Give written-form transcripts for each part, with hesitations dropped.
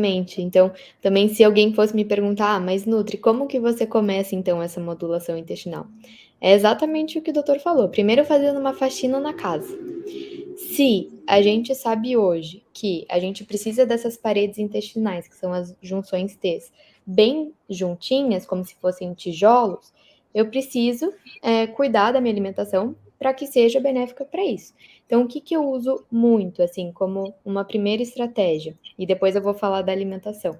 Exatamente. Então, também se alguém fosse me perguntar: "Ah, mas nutri, como que você começa então essa modulação intestinal?". É exatamente o que o doutor falou, primeiro fazendo uma faxina na casa. Se a gente sabe hoje que a gente precisa dessas paredes intestinais, que são as junções T's, bem juntinhas, como se fossem tijolos, eu preciso, cuidar da minha alimentação para que seja benéfica para isso. Então, o que que eu uso muito, assim, como uma primeira estratégia, e depois eu vou falar da alimentação.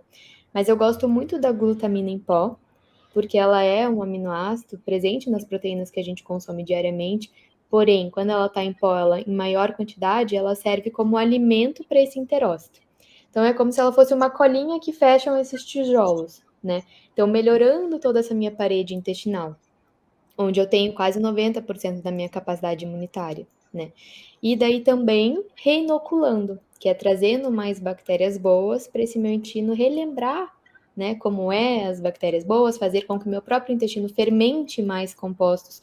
Mas eu gosto muito da glutamina em pó, porque ela é um aminoácido presente nas proteínas que a gente consome diariamente, porém, quando ela está em pó, ela, em maior quantidade, ela serve como alimento para esse enterócito. Então, é como se ela fosse uma colinha que fecham esses tijolos, né? Então, melhorando toda essa minha parede intestinal, onde eu tenho quase 90% da minha capacidade imunitária, né? E daí também reinoculando, que é trazendo mais bactérias boas para esse meu intestino relembrar, né, como é as bactérias boas, fazer com que o meu próprio intestino fermente mais compostos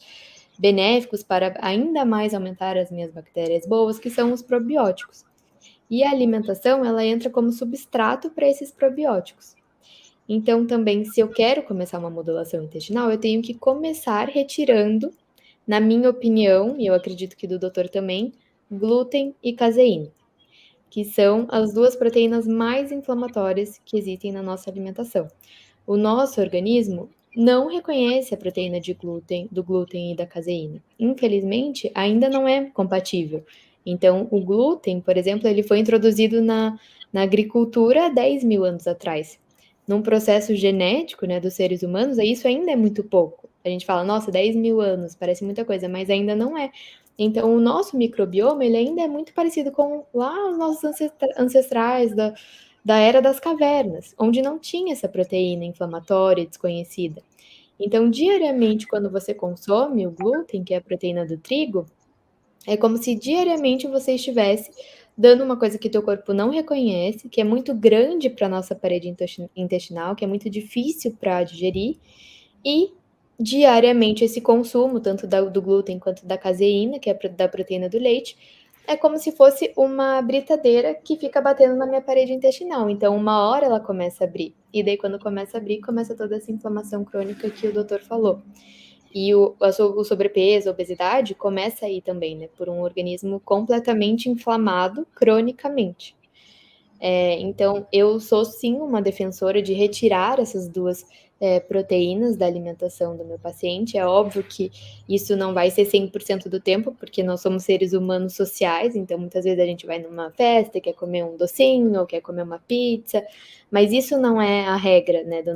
benéficos para ainda mais aumentar as minhas bactérias boas, que são os probióticos. E a alimentação, ela entra como substrato para esses probióticos. Então, também, se eu quero começar uma modulação intestinal, eu tenho que começar retirando, na minha opinião, e eu acredito que do doutor também, glúten e caseína, que são as duas proteínas mais inflamatórias que existem na nossa alimentação. O nosso organismo não reconhece a proteína de glúten, do glúten e da caseína. Infelizmente, ainda não é compatível. Então, o glúten, por exemplo, ele foi introduzido na agricultura há 10 mil anos atrás. Num processo genético, né, dos seres humanos, isso ainda é muito pouco. A gente fala, nossa, 10 mil anos, parece muita coisa, mas ainda não é. Então, o nosso microbioma, ele ainda é muito parecido com lá os nossos ancestrais da era das cavernas, onde não tinha essa proteína inflamatória desconhecida. Então, diariamente, quando você consome o glúten, que é a proteína do trigo, é como se diariamente você estivesse dando uma coisa que teu corpo não reconhece, que é muito grande para a nossa parede intestinal, que é muito difícil para digerir, e diariamente esse consumo, tanto do glúten quanto da caseína, que é da proteína do leite, é como se fosse uma britadeira que fica batendo na minha parede intestinal. Então, uma hora ela começa a abrir. E daí, quando começa a abrir, começa toda essa inflamação crônica que o doutor falou. E o sobrepeso, a obesidade, começa aí também, né? Por um organismo completamente inflamado cronicamente. Então, eu sou sim uma defensora de retirar essas duas proteínas da alimentação do meu paciente. É óbvio que isso não vai ser 100% do tempo, porque nós somos seres humanos sociais, então muitas vezes a gente vai numa festa, quer comer um docinho, ou quer comer uma pizza, mas isso não é a regra, né, do